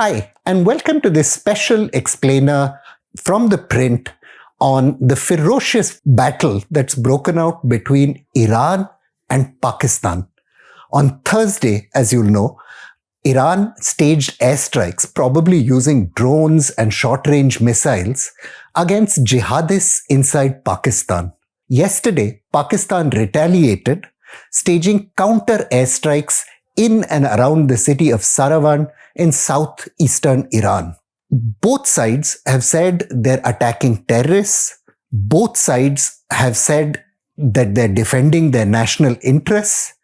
Hi, and welcome to this special explainer from ThePrint on the ferocious battle that's broken out between Iran and Pakistan. On Thursday, as you'll know, Iran staged airstrikes, probably using drones and short-range missiles, against jihadists inside Pakistan. Yesterday, Pakistan retaliated, staging counter airstrikes in and around the city of Saravan in southeastern Iran. Both sides have said they're attacking terrorists. Both sides have said that they're defending their national interests.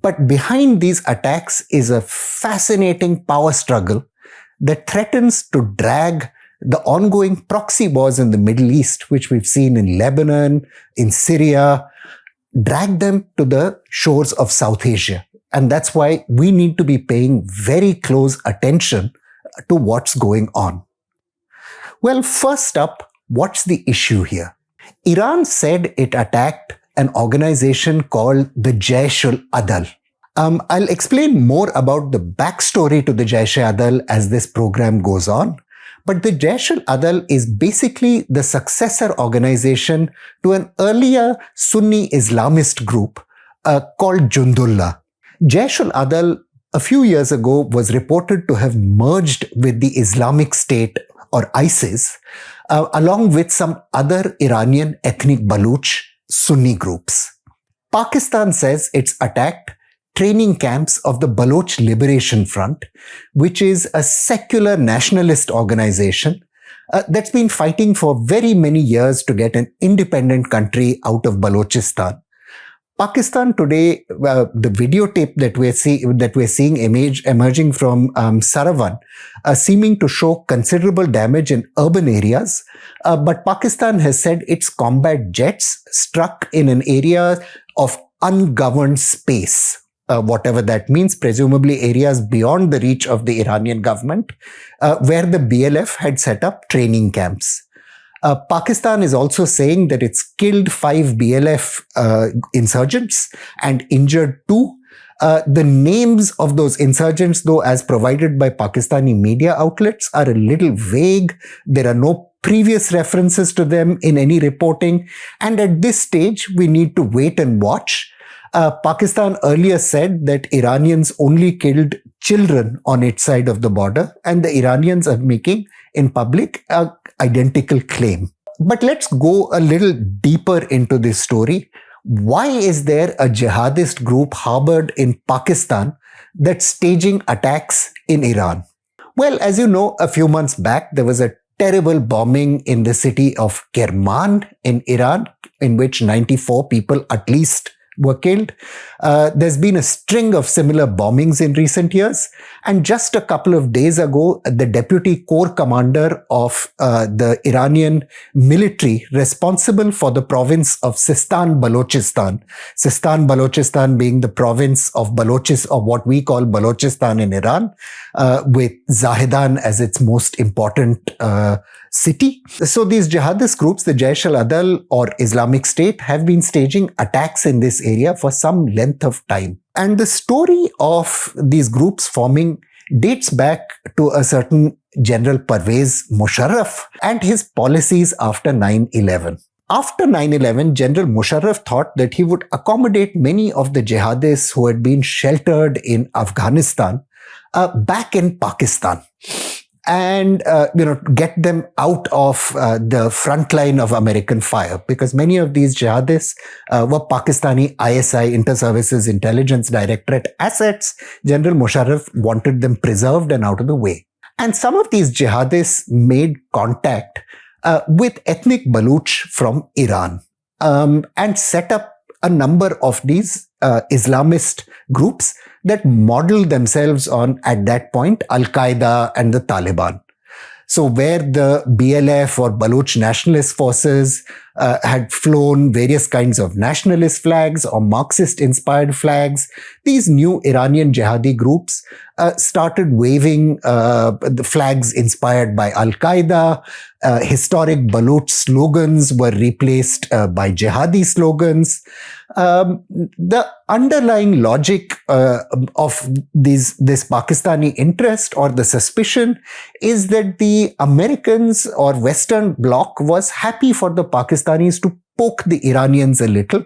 But behind these attacks is a fascinating power struggle that threatens to drag the ongoing proxy wars in the Middle East, which we've seen in Lebanon, in Syria, drag them to the shores of South Asia. And that's why we need to be paying very close attention to what's going on. Well, first up, what's the issue here? Iran said it attacked an organization called the Jaish-ul-Adl. I'll explain more about the backstory to the Jaish-ul-Adl as this program goes on. But the Jaish-ul-Adl is basically the successor organization to an earlier Sunni Islamist group called Jundullah. Jaish-ul-Adl a few years ago was reported to have merged with the Islamic State or ISIS, along with some other Iranian ethnic Baluch Sunni groups. Pakistan says it's attacked training camps of the Baloch Liberation Front, which is a secular nationalist organization that's been fighting for very many years to get an independent country out of Balochistan. Pakistan today, the videotape that we're seeing emerging from Saravan, seeming to show considerable damage in urban areas. But Pakistan has said its combat jets struck in an area of ungoverned space, whatever that means, presumably areas beyond the reach of the Iranian government, where the BLF had set up training camps. Pakistan is also saying that it's killed 5 BLF insurgents and injured 2. The names of those insurgents, though, as provided by Pakistani media outlets, are a little vague. There are no previous references to them in any reporting. And at this stage, we need to wait and watch. Pakistan earlier said that Iranians only killed children on its side of the border, and the Iranians are making in public an identical claim. But let's go a little deeper into this story. Why is there a jihadist group harbored in Pakistan that's staging attacks in Iran? Well, as you know, a few months back, there was a terrible bombing in the city of Kerman in Iran, in which 94 people at least were killed. There's been a string of similar bombings in recent years. And just a couple of days ago, the deputy corps commander of the Iranian military responsible for the province of Sistan Balochistan being the province of of what we call Balochistan in Iran, with Zahedan as its most important city. So these jihadist groups, the Jaish-ul-Adl or Islamic State, have been staging attacks in this area for some length of time. And the story of these groups forming dates back to a certain General Pervez Musharraf and his policies after 9/11. After 9/11, General Musharraf thought that he would accommodate many of the jihadists who had been sheltered in Afghanistan back in Pakistan, and get them out of the front line of American fire, because many of these jihadists were Pakistani ISI, Inter-Services Intelligence Directorate assets. General Musharraf wanted them preserved and out of the way. And some of these jihadists made contact with ethnic Baluch from Iran and set up a number of these Islamist groups that modeled themselves on, at that point, Al-Qaeda and the Taliban. So where the BLF or Baloch nationalist forces had flown various kinds of nationalist flags or Marxist-inspired flags, these new Iranian jihadi groups started waving the flags inspired by Al-Qaeda. Historic Baloch slogans were replaced by jihadi slogans. The underlying logic of this Pakistani interest or the suspicion is that the Americans or Western Bloc was happy for the Pakistanis to poke the Iranians a little.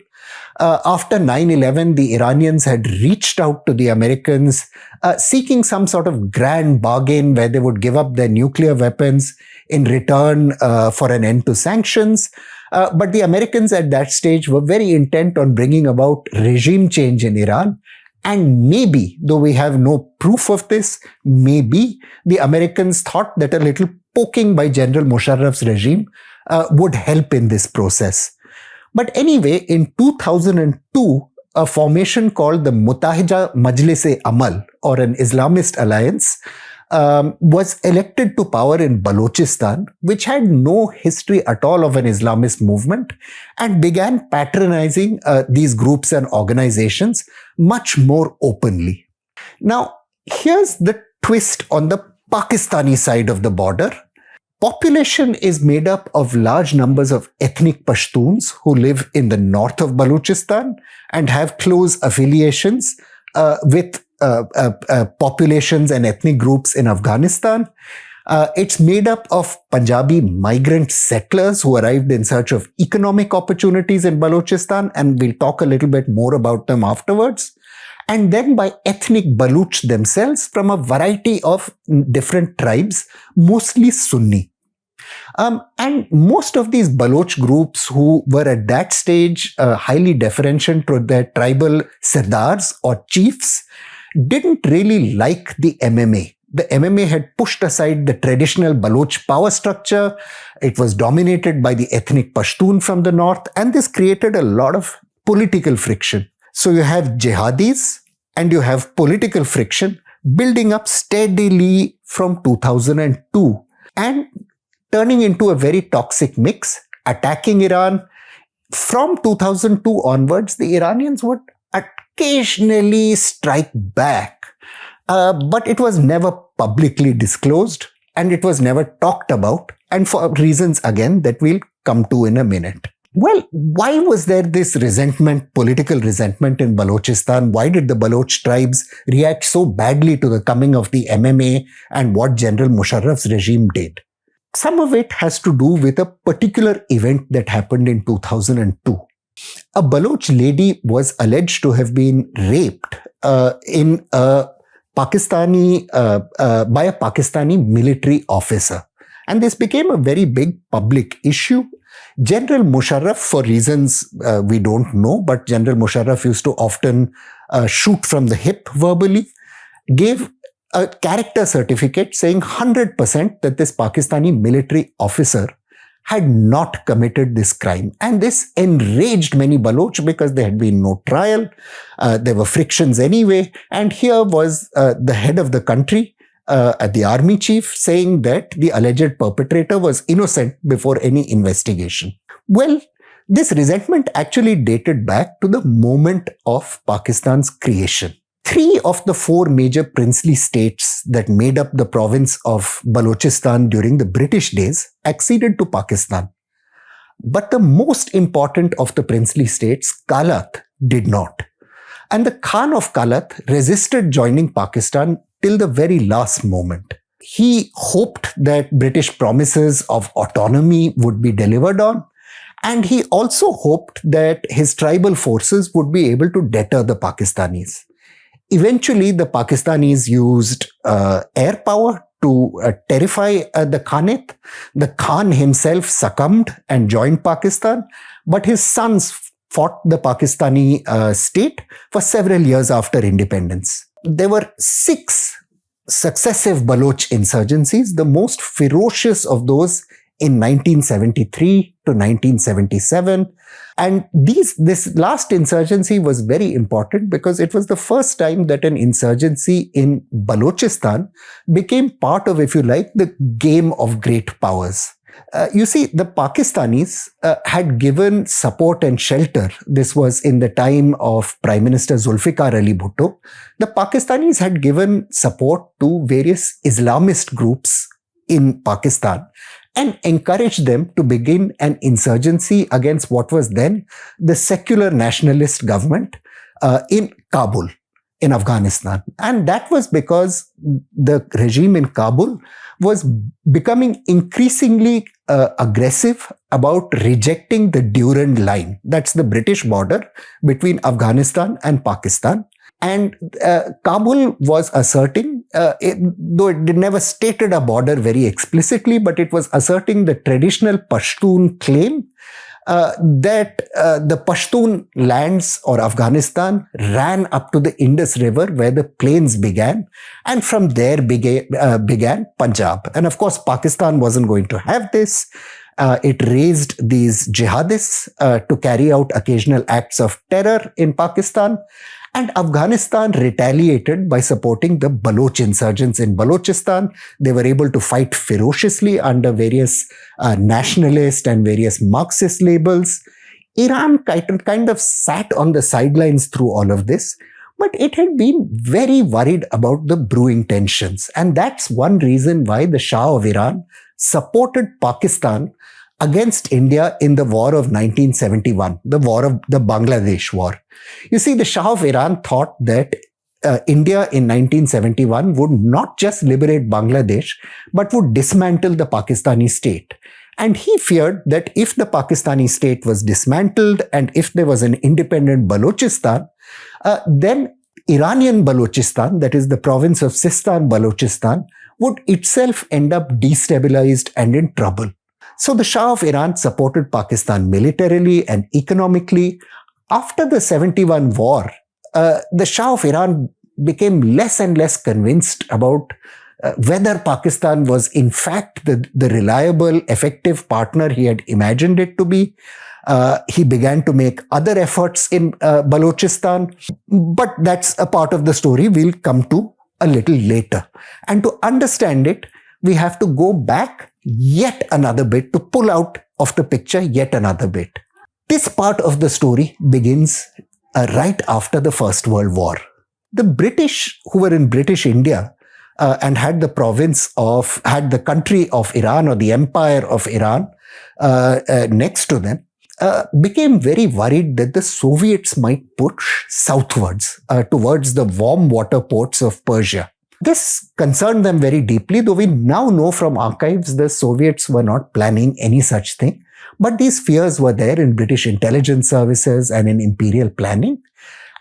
After 9/11, the Iranians had reached out to the Americans seeking some sort of grand bargain where they would give up their nuclear weapons in return for an end to sanctions. But the Americans at that stage were very intent on bringing about regime change in Iran. And maybe, though we have no proof of this, maybe the Americans thought that a little poking by General Musharraf's regime would help in this process. But anyway, in 2002, a formation called the Mutahija Majlis-e-Amal, or an Islamist alliance, was elected to power in Balochistan, which had no history at all of an Islamist movement, and began patronizing these groups and organizations much more openly. Now, here's the twist on the Pakistani side of the border. Population is made up of large numbers of ethnic Pashtuns who live in the north of Balochistan and have close affiliations with populations and ethnic groups in Afghanistan. It's made up of Punjabi migrant settlers who arrived in search of economic opportunities in Balochistan, and we'll talk a little bit more about them afterwards. And then by ethnic Baluch themselves from a variety of different tribes, mostly Sunni. And most of these Baloch groups who were at that stage highly deferential to their tribal sirdars or chiefs didn't really like the MMA. The MMA had pushed aside the traditional Baloch power structure. It was dominated by the ethnic Pashtun from the north, and this created a lot of political friction. So you have jihadis and you have political friction building up steadily from 2002 and turning into a very toxic mix, attacking Iran. From 2002 onwards, the Iranians would occasionally strike back, but it was never publicly disclosed and it was never talked about, and for reasons again that we'll come to in a minute. Well, why was there this resentment, political resentment in Balochistan? Why did the Baloch tribes react so badly to the coming of the MMA and what General Musharraf's regime did? Some of it has to do with a particular event that happened in 2002. A Baloch lady was alleged to have been raped in a Pakistani by a Pakistani military officer. And this became a very big public issue. General Musharraf, for reasons we don't know, but General Musharraf used to often shoot from the hip verbally, gave a character certificate saying 100% that this Pakistani military officer had not committed this crime. And this enraged many Baloch because there had been no trial. There were frictions anyway. And here was the head of the country, the army chief, saying that the alleged perpetrator was innocent before any investigation. Well, this resentment actually dated back to the moment of Pakistan's creation. 3 of the 4 major princely states that made up the province of Balochistan during the British days acceded to Pakistan. But the most important of the princely states, Kalat, did not. And the Khan of Kalat resisted joining Pakistan till the very last moment. He hoped that British promises of autonomy would be delivered on, and he also hoped that his tribal forces would be able to deter the Pakistanis. Eventually, the Pakistanis used air power to terrify the Khanate. The Khan himself succumbed and joined Pakistan, but his sons fought the Pakistani state for several years after independence. There were 6 successive Baloch insurgencies, the most ferocious of those in 1973 to 1977. And this last insurgency was very important because it was the first time that an insurgency in Balochistan became part of, if you like, the game of great powers. You see, the Pakistanis had given support and shelter. This was in the time of Prime Minister Zulfikar Ali Bhutto. The Pakistanis had given support to various Islamist groups in Pakistan. and encouraged them to begin an insurgency against what was then the secular nationalist government in Kabul, in Afghanistan. And that was because the regime in Kabul was becoming increasingly aggressive about rejecting the Durand Line. That's the British border between Afghanistan and Pakistan. And Kabul was asserting, though it never stated a border very explicitly, but it was asserting the traditional Pashtun claim that the Pashtun lands or Afghanistan ran up to the Indus River where the plains began, and from there began Punjab. And of course, Pakistan wasn't going to have this. It raised these jihadists to carry out occasional acts of terror in Pakistan. And Afghanistan retaliated by supporting the Baloch insurgents in Balochistan. They were able to fight ferociously under various nationalist and various Marxist labels. Iran kind of sat on the sidelines through all of this, but it had been very worried about the brewing tensions. And that's one reason why the Shah of Iran supported Pakistan against India in the war of 1971, the war of the Bangladesh war. You see, the Shah of Iran thought that India in 1971 would not just liberate Bangladesh, but would dismantle the Pakistani state. And he feared that if the Pakistani state was dismantled and if there was an independent Balochistan, then Iranian Balochistan, that is the province of Sistan Balochistan, would itself end up destabilized and in trouble. So the Shah of Iran supported Pakistan militarily and economically. After the 71 war, the Shah of Iran became less and less convinced about whether Pakistan was in fact the reliable, effective partner he had imagined it to be. He began to make other efforts in Balochistan, but that's a part of the story we'll come to a little later. And to understand it, we have to go back yet another bit to pull out of the picture yet another bit. This part of the story begins right after the First World War. The British, who were in British India and had the country of Iran or the empire of Iran next to them, became very worried that the Soviets might push southwards towards the warm water ports of Persia. This concerned them very deeply, though we now know from archives the Soviets were not planning any such thing. But these fears were there in British intelligence services and in imperial planning.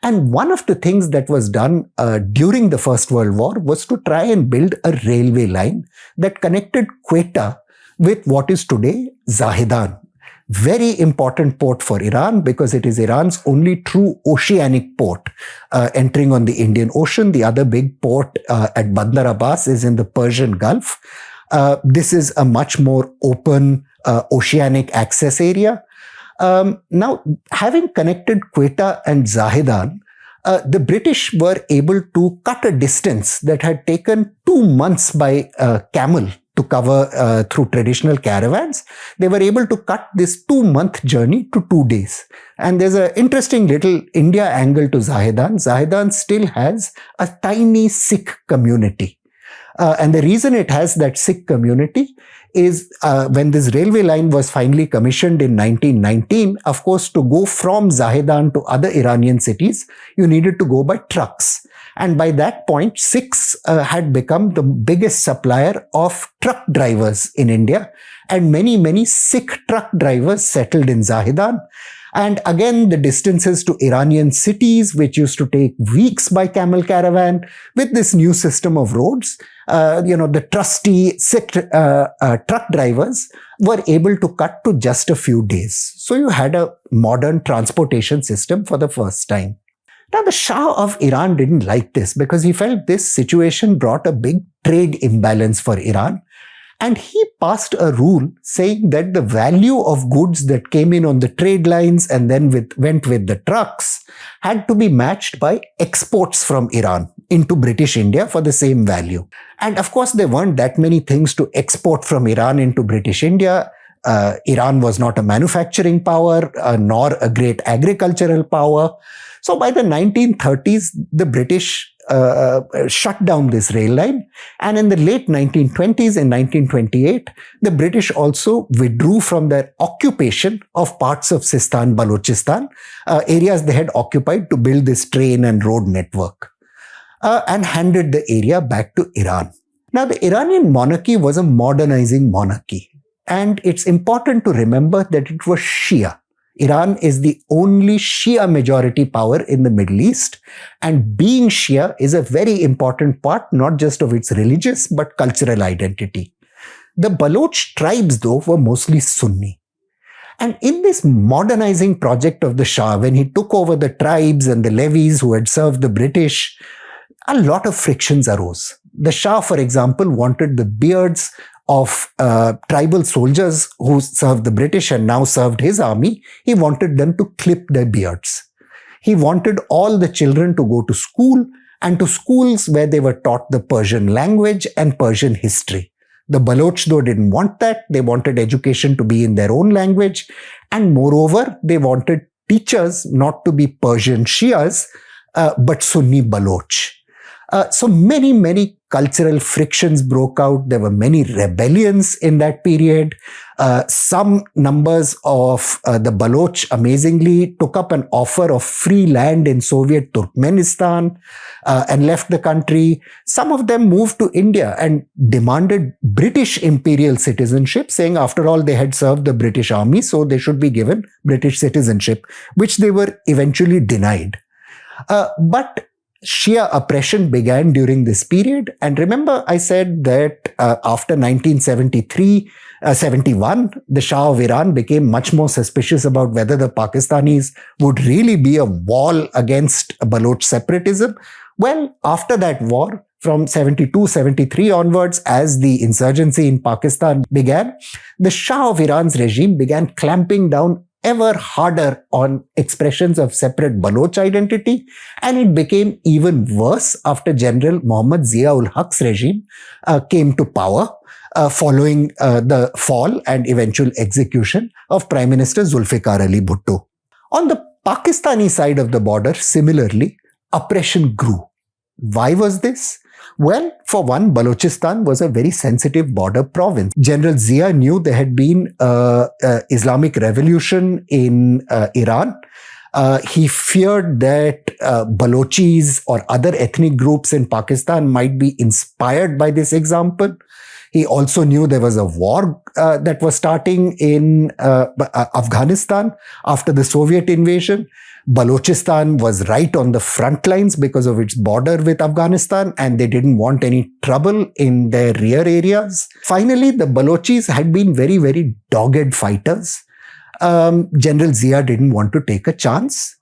And one of the things that was done during the First World War was to try and build a railway line that connected Quetta with what is today Zahedan. Very important port for Iran because it is Iran's only true oceanic port entering on the Indian Ocean. The other big port at Bandar Abbas is in the Persian Gulf. This is a much more open oceanic access area. Now, having connected Quetta and Zahedan, the British were able to cut a distance that had taken 2 months by camel to cover through traditional caravans. They were able to cut this 2-month journey to 2 days. And there's an interesting little India angle to Zahedan. Zahedan still has a tiny Sikh community. And the reason it has that Sikh community is when this railway line was finally commissioned in 1919, of course, to go from Zahedan to other Iranian cities, you needed to go by trucks. And by that point, Sikhs had become the biggest supplier of truck drivers in India. And many, many Sikh truck drivers settled in Zahedan. And again, the distances to Iranian cities, which used to take weeks by camel caravan, with this new system of roads, the trusty Sikh truck drivers were able to cut to just a few days. So you had a modern transportation system for the first time. Now, the Shah of Iran didn't like this because he felt this situation brought a big trade imbalance for Iran. And he passed a rule saying that the value of goods that came in on the trade lines and then went with the trucks had to be matched by exports from Iran into British India for the same value. And of course, there weren't that many things to export from Iran into British India. Iran was not a manufacturing power, nor a great agricultural power. So by the 1930s, the British shut down this rail line. And in the late 1920s, in 1928, the British also withdrew from their occupation of parts of Sistan, Balochistan, areas they had occupied to build this train and road network, and handed the area back to Iran. Now, the Iranian monarchy was a modernizing monarchy, and it's important to remember that it was Shia. Iran is the only Shia majority power in the Middle East, and being Shia is a very important part not just of its religious but cultural identity. The Baloch tribes, though, were mostly Sunni. And in this modernizing project of the Shah, when he took over the tribes and the levies who had served the British, a lot of frictions arose. The Shah, for example, wanted the beards of tribal soldiers who served the British and now served his army. He wanted them to clip their beards. He wanted all the children to go to school, and to schools where they were taught the Persian language and Persian history. The Baloch, though, didn't want that. They wanted education to be in their own language. And moreover, they wanted teachers not to be Persian Shias, but Sunni Baloch. So many cultural frictions broke out. There were many rebellions in that period. Some numbers of the Baloch, amazingly, took up an offer of free land in Soviet Turkmenistan and left the country. Some of them moved to India and demanded British imperial citizenship, saying after all they had served the British army, so they should be given British citizenship, which they were eventually denied. But Shia oppression began during this period. And remember, I said that after 1971, the Shah of Iran became much more suspicious about whether the Pakistanis would really be a wall against Baloch separatism. Well, after that war, from 72, 73 onwards, as the insurgency in Pakistan began, the Shah of Iran's regime began clamping down ever harder on expressions of separate Baloch identity, and it became even worse after General Muhammad Zia-ul-Haq's regime came to power following the fall and eventual execution of Prime Minister Zulfikar Ali Bhutto. On the Pakistani side of the border, similarly, oppression grew. Why was this? Well, for one, Balochistan was a very sensitive border province. General Zia knew there had been Islamic revolution in Iran. He feared that Balochis or other ethnic groups in Pakistan might be inspired by this example. He also knew there was a war that was starting in Afghanistan after the Soviet invasion. Balochistan was right on the front lines because of its border with Afghanistan, and they didn't want any trouble in their rear areas. Finally, the Balochis had been very dogged fighters. General Zia didn't want to take a chance.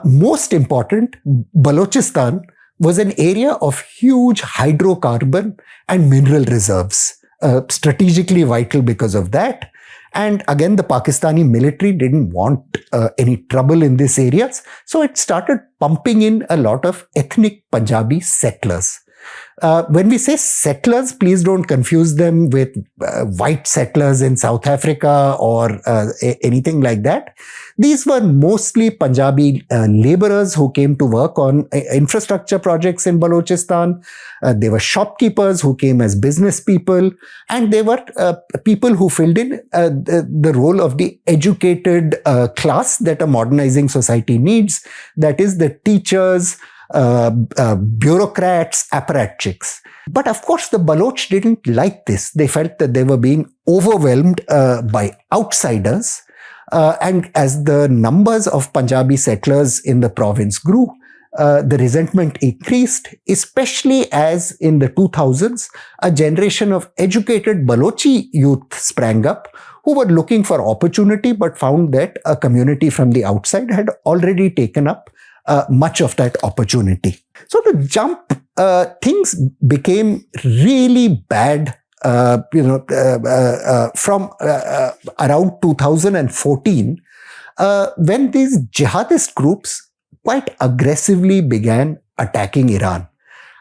Most important, Balochistan was an area of huge hydrocarbon and mineral reserves, strategically vital because of that. And again, the Pakistani military didn't want any trouble in these areas, so it started pumping in a lot of ethnic Punjabi settlers. When we say settlers, please don't confuse them with white settlers in South Africa or anything like that. These were mostly Punjabi laborers who came to work on infrastructure projects in Balochistan. They were shopkeepers who came as business people, and they were people who filled in the role of the educated class that a modernizing society needs. That is, the teachers, bureaucrats, apparatchiks. But of course, the Baloch didn't like this. They felt that they were being overwhelmed by outsiders. And as the numbers of Punjabi settlers in the province grew, the resentment increased, especially as in the 2000s, a generation of educated Balochi youth sprang up who were looking for opportunity but found that a community from the outside had already taken up much of that opportunity. So to jump, things became really bad from around 2014 when these jihadist groups quite aggressively began attacking Iran.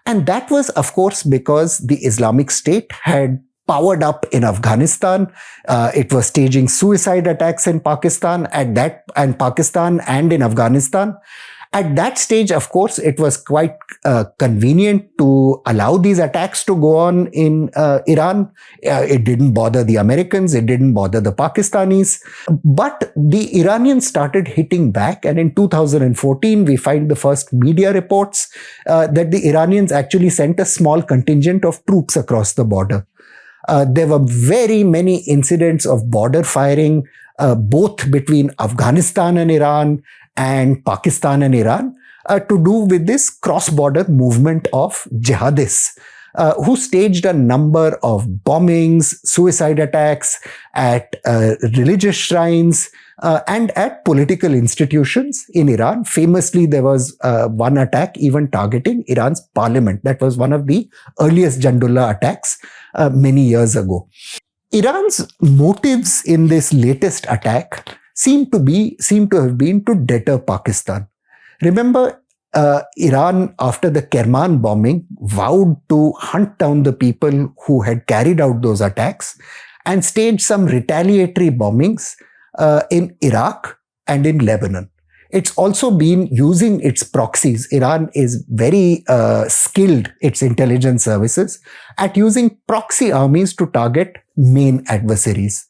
And that was, of course, because the Islamic State had powered up in Afghanistan. It was staging suicide attacks in Pakistan and in Afghanistan. At that stage, of course, it was quite convenient to allow these attacks to go on in Iran. It didn't bother the Americans, it didn't bother the Pakistanis. But the Iranians started hitting back, and in 2014, we find the first media reports that the Iranians actually sent a small contingent of troops across the border. There were very many incidents of border firing, both between Afghanistan and Iran and Pakistan and Iran, to do with this cross-border movement of jihadists who staged a number of bombings, suicide attacks at religious shrines and at political institutions in Iran. Famously, there was one attack even targeting Iran's parliament. That was one of the earliest Jandullah attacks many years ago. Iran's motives in this latest attack seem to have been to deter Pakistan. Remember, Iran, after the Kerman bombing, vowed to hunt down the people who had carried out those attacks and staged some retaliatory bombings in Iraq and in Lebanon. It's also been using its proxies. Iran is very skilled, its intelligence services, at using proxy armies to target main adversaries.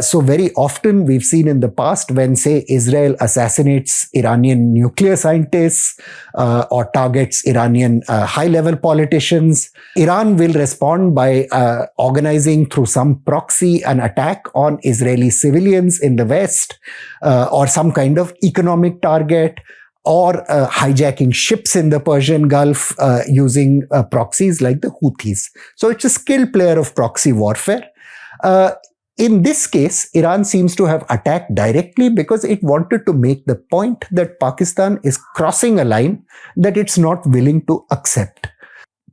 So very often we've seen in the past when, say, Israel assassinates Iranian nuclear scientists or targets Iranian high-level politicians, Iran will respond by organizing through some proxy an attack on Israeli civilians in the West or some kind of economic target, or hijacking ships in the Persian Gulf using proxies like the Houthis. So it's a skilled player of proxy warfare. In this case, Iran seems to have attacked directly because it wanted to make the point that Pakistan is crossing a line that it's not willing to accept.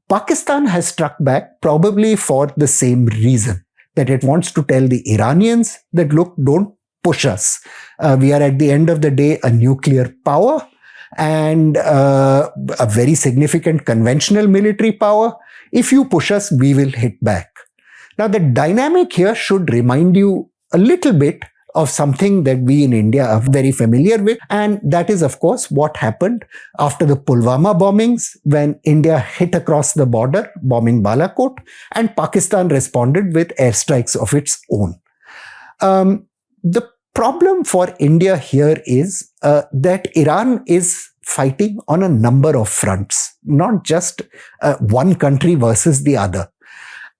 Pakistan has struck back probably for the same reason, that it wants to tell the Iranians that, look, don't push us. We are at the end of the day a nuclear power and a very significant conventional military power. If you push us, we will hit back. Now, the dynamic here should remind you a little bit of something that we in India are very familiar with, and that is, of course, what happened after the Pulwama bombings, when India hit across the border, bombing Balakot, and Pakistan responded with airstrikes of its own. The problem for India here is that Iran is fighting on a number of fronts, not just one country versus the other.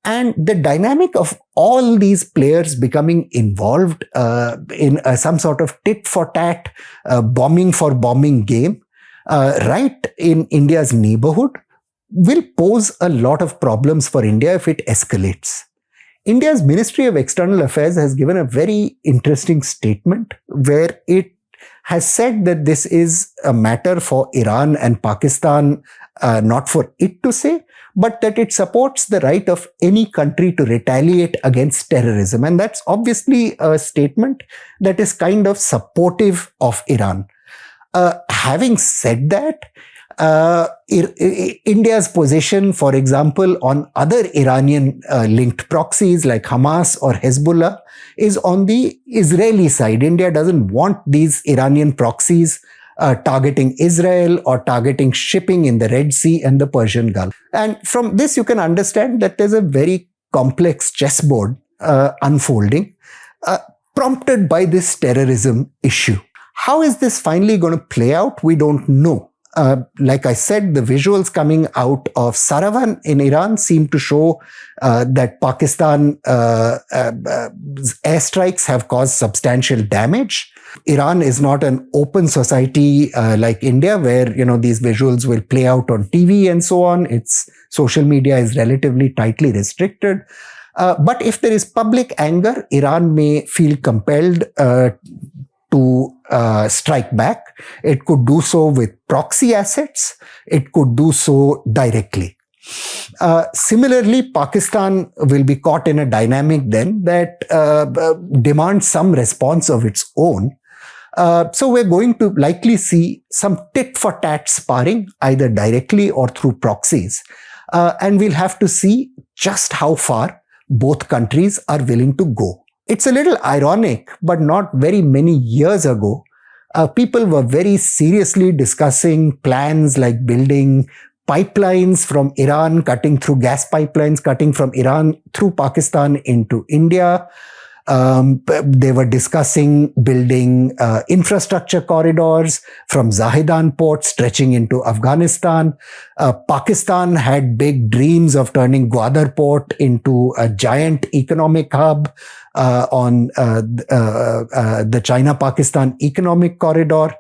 And the dynamic of all these players becoming involved in some sort of tit-for-tat, bombing for bombing game right in India's neighborhood will pose a lot of problems for India if it escalates. India's Ministry of External Affairs has given a very interesting statement where it has said that this is a matter for Iran and Pakistan, not for it to say, but that it supports the right of any country to retaliate against terrorism. And that's obviously a statement that is kind of supportive of Iran. Having said that, India's position, for example, on other Iranian-linked proxies like Hamas or Hezbollah is on the Israeli side. India doesn't want these Iranian proxies targeting Israel or targeting shipping in the Red Sea and the Persian Gulf. And from this, you can understand that there's a very complex chessboard unfolding, prompted by this terrorism issue. How is this finally going to play out? We don't know. Like I said, the visuals coming out of Saravan in Iran seem to show that Pakistan airstrikes have caused substantial damage. Iran is not an open society like India, where these visuals will play out on TV and so on. Its social media is relatively tightly restricted. But if there is public anger, Iran may feel compelled to strike back. It could do so with proxy assets. It could do so directly. Similarly, Pakistan will be caught in a dynamic then that demands some response of its own. So we're going to likely see some tit-for-tat sparring, either directly or through proxies. And we'll have to see just how far both countries are willing to go. It's a little ironic, but not very many years ago, people were very seriously discussing plans like building pipelines from Iran, cutting through gas pipelines, cutting from Iran through Pakistan into India. They were discussing building infrastructure corridors from Zahedan port stretching into Afghanistan. Pakistan had big dreams of turning Gwadar port into a giant economic hub on the China-Pakistan economic corridor.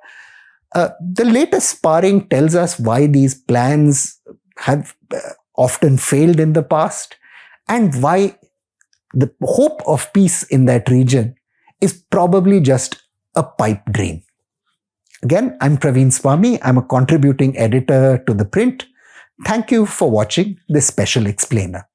The latest sparring tells us why these plans have often failed in the past and why the hope of peace in that region is probably just a pipe dream. Again, I'm Praveen Swami. I'm a contributing editor to ThePrint. Thank you for watching this special explainer.